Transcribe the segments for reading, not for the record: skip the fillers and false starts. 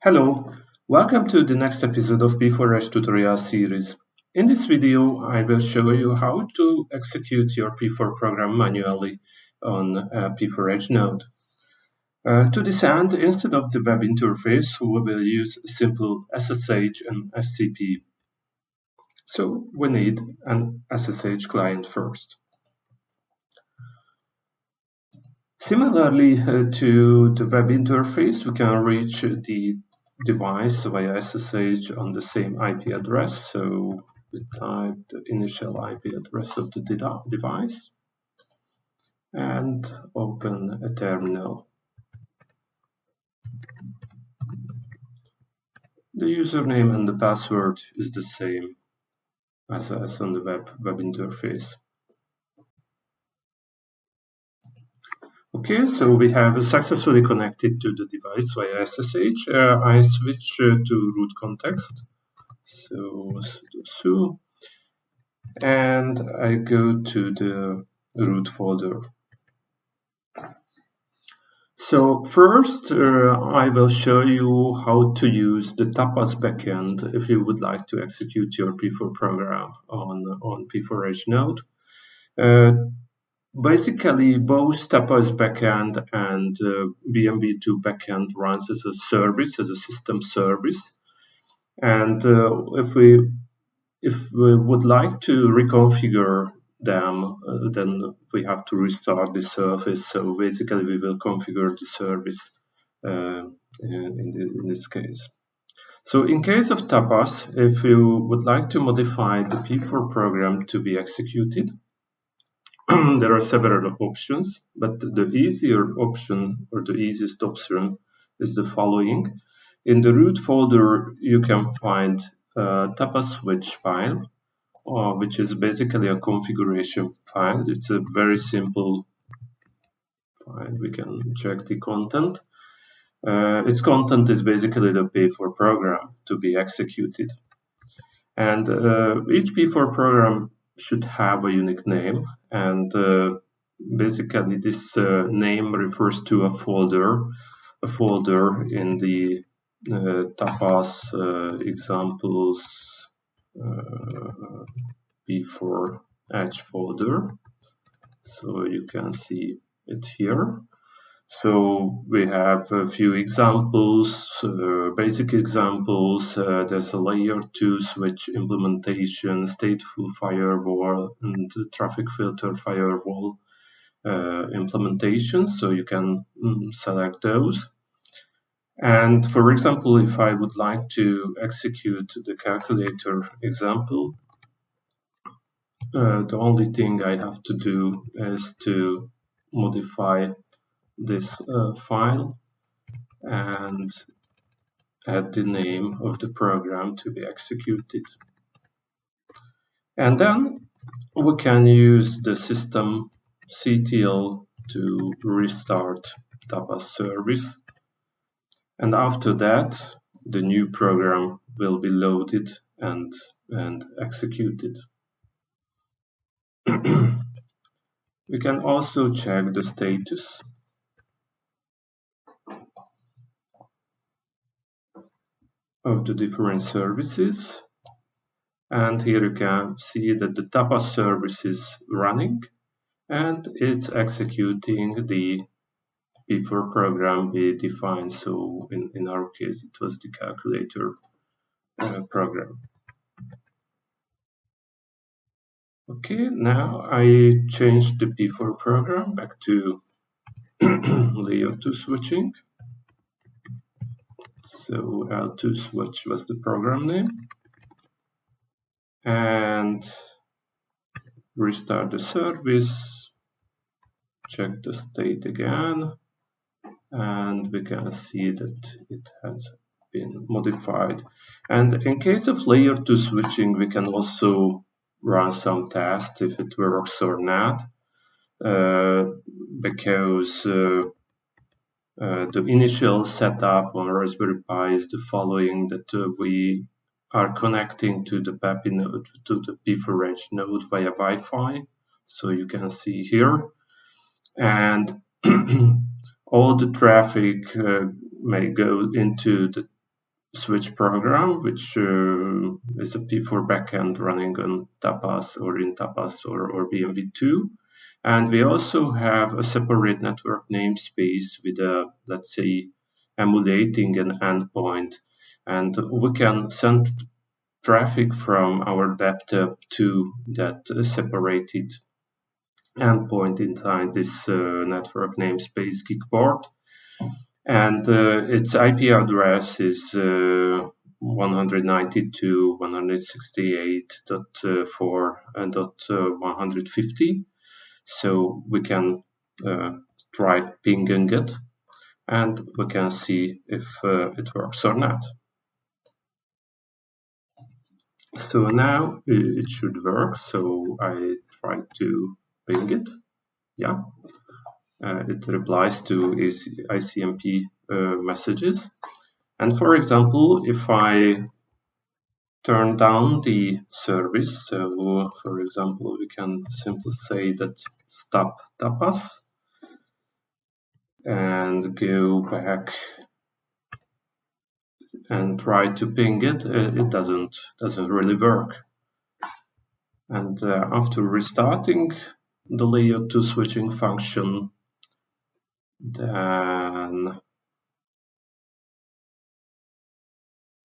Hello, welcome to the next episode of P4Edge Tutorial Series. In this video, I will show you how to execute your P4 program manually on a P4Edge node. To this end, instead of the web interface, we will use simple SSH and SCP. So we need an SSH client first. Similarly to the web interface, we can reach the device via SSH on the same IP address. So we type the initial IP address of the device and open a terminal. The username and the password is the same as on the web interface. Okay, so we have successfully connected to the device via SSH. I switch to root context. So sudo, and I go to the root folder. So first, I will show you how to use the tapas backend if you would like to execute your P4 program on P4Edge node. Basically, both tapas backend and BMB2 backend runs as a service, as a system service. And if we would like to reconfigure them, then we have to restart the service. So basically, we will configure the service in this case. So in case of tapas, if you would like to modify the P4 program to be executed, there are several options, but the easier option or the easiest option is the following. In the root folder, you can find tapas switch file, which is basically a configuration file. It's a very simple file. We can check the content. Its content is basically the P4 program to be executed. And each P4 program should have a unique name, and basically this name refers to a folder in the tapas examples P4Edge folder. So you can see it here. So we have a few examples, basic examples. There's a layer 2 switch implementation, stateful firewall, and traffic filter firewall implementation. So you can select those. And for example, if I would like to execute the calculator example, the only thing I have to do is to modify this file and add the name of the program to be executed. And then we can use the systemctl to restart tapas service. And after that, the new program will be loaded and executed. We can also check the status of the different services, and here you can see that the tapas service is running and it's executing the P4 program we defined. So in our case it was the calculator program. Okay, now I changed the P4 program back to layer 2 switching. So L2 switch was the program name, and restart the service, check the state again, and we can see that it has been modified. And in case of layer 2 switching, we can also run some tests if it works or not, because the initial setup on Raspberry Pi is the following, that we are connecting to the PEPI node, to the P4Edge node via Wi-Fi. So you can see here, and all the traffic may go into the switch program, which is a P4 backend running on Tapas or in Tapas or BMV2. And we also have a separate network namespace with a, let's say, emulating an endpoint. And we can send traffic from our laptop to that separated endpoint inside this network namespace Geekboard. And its IP address is 192.168.4.150. So we can try pinging it, and we can see if it works or not. So now it should work. So I try to ping it. Yeah, it replies to ICMP messages. And for example, if I turn down the service, so for example, we can simply say that stop tapas and go back and try to ping it, it doesn't really work. And after restarting the layer 2 switching function, then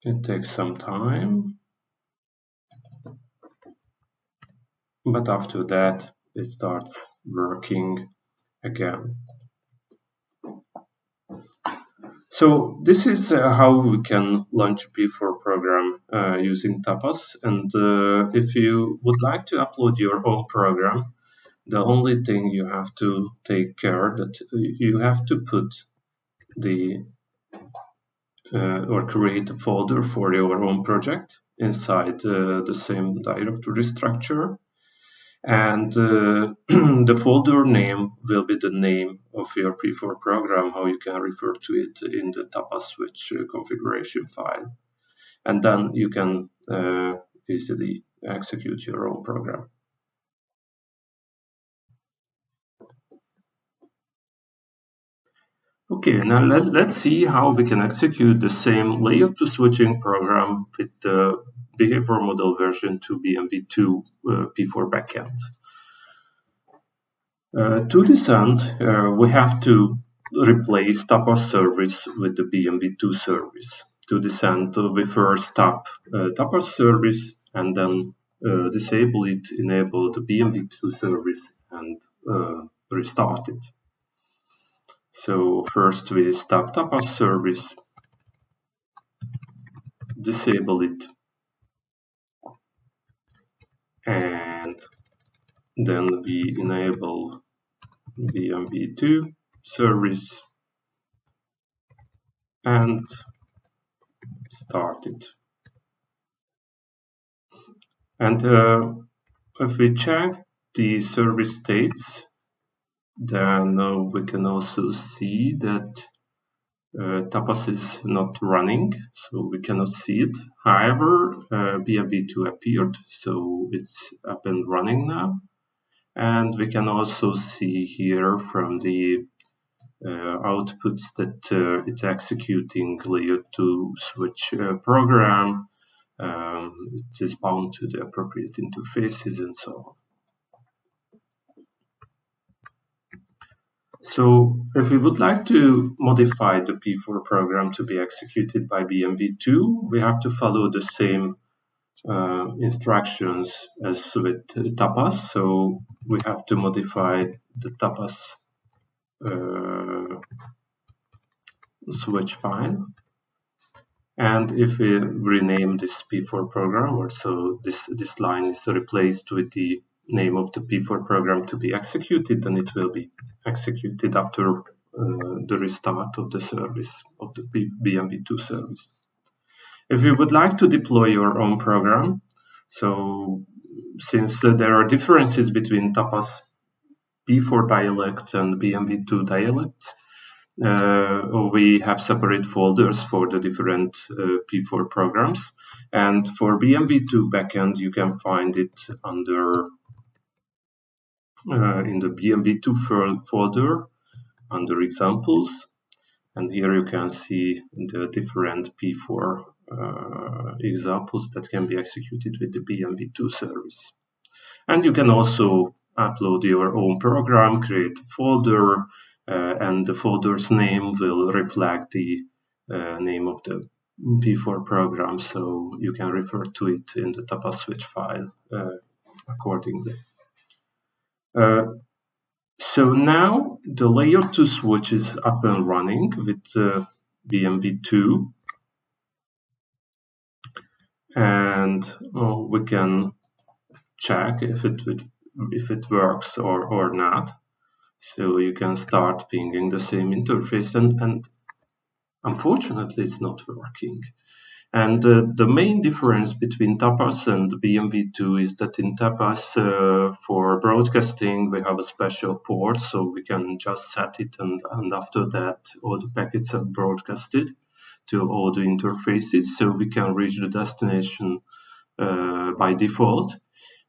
it takes some time, but after that it starts working again. So this is how we can launch a P4 program using Tapas. And if you would like to upload your own program, the only thing you have to take care that you have to put the or create a folder for your own project inside the same directory structure. And the folder name will be the name of your P4 program, how you can refer to it in the Tapas switch configuration file. And then you can easily execute your own program. Okay, now let's see how we can execute the same layer 2 switching program with the behavior model version 2 BMV2 P4 backend. To this end, we have to replace Tapas service with the BMV2 service. To this end, we first stop Tapas service and then disable it, enable the BMV2 service, and restart it. So first we stop Tapas service, disable it, and then we enable BMV2 service and start it. And if we check the service states, then we can also see that Tapas is not running, so we cannot see it. However, BMV2 appeared, so it's up and running now. And we can also see here from the outputs that it's executing layer 2 switch program. It is bound to the appropriate interfaces and so on. So if we would like to modify the P4 program to be executed by BMV2, we have to follow the same instructions as with Tapas. So we have to modify the Tapas switch file. And if we rename this P4 program, or so this line is replaced with the name of the P4 program to be executed, then it will be executed after the restart of the service, of the BMV2 service. If you would like to deploy your own program, so since there are differences between Tapas P4 dialect and BMV2 dialect, we have separate folders for the different P4 programs. And for BMV2 backend, you can find it under in the BMV2 folder under examples. And here you can see the different P4 examples that can be executed with the BMV2 service. And you can also upload your own program, create a folder, and the folder's name will reflect the name of the P4 program, so you can refer to it in the tapas switch file accordingly. So now the layer 2 switch is up and running with BMV2, and we can check if it works or not. So you can start pinging the same interface, and unfortunately it's not working. And the main difference between tapas and BMV2 is that in tapas, for broadcasting, we have a special port, so we can just set it, and after that, all the packets are broadcasted to all the interfaces, so we can reach the destination by default.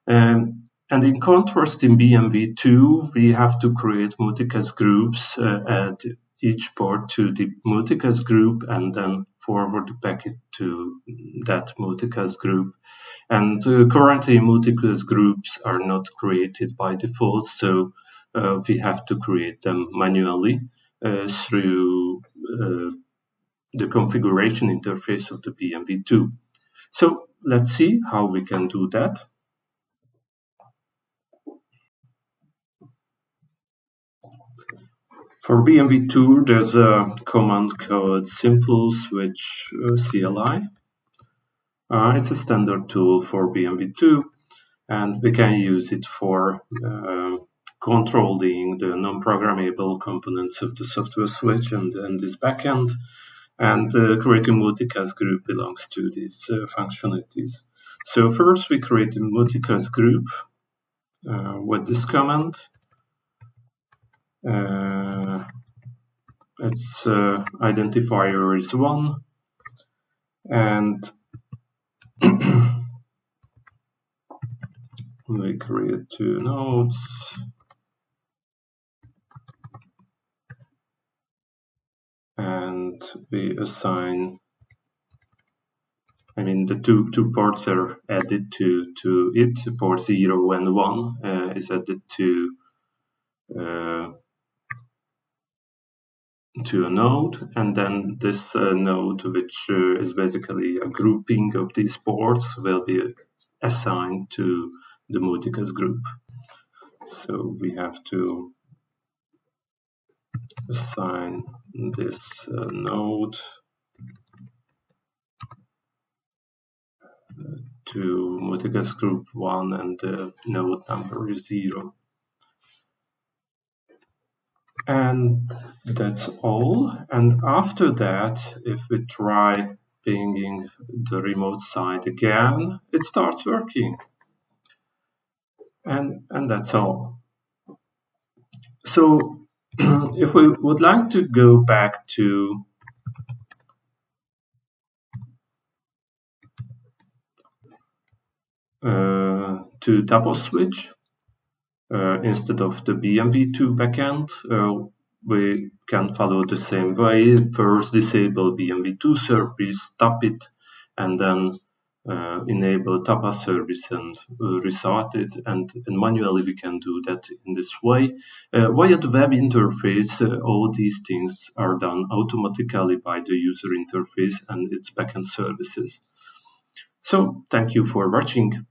And in contrast, in BMV2, we have to create multicast groups, add each port to the multicast group, and then forward the packet to that multicast group. And currently, multicast groups are not created by default, so we have to create them manually through the configuration interface of the BMV2. So let's see how we can do that. For BMV2, there's a command called simple switch CLI. It's a standard tool for BMV2, and we can use it for controlling the non-programmable components of the software switch and this backend, and creating multicast group belongs to these functionalities. So first we create a multicast group with this command. Its identifier is 1, and we create 2 nodes, and we assign, the two ports are added to it. Port 0 and 1 is added to a node, and then this node, which is basically a grouping of these ports, will be assigned to the multicast group. So we have to assign this node to multicast group 1, and the node number is 0. And that's all. And after that, if we try pinging the remote side again, it starts working. And that's all. So if we would like to go back to tapas switch, instead of the BMV2 backend, we can follow the same way. First disable BMV2 service, stop it, and then enable tapas service and restart it. And manually we can do that in this way. Via the web interface, all these things are done automatically by the user interface and its backend services. So thank you for watching.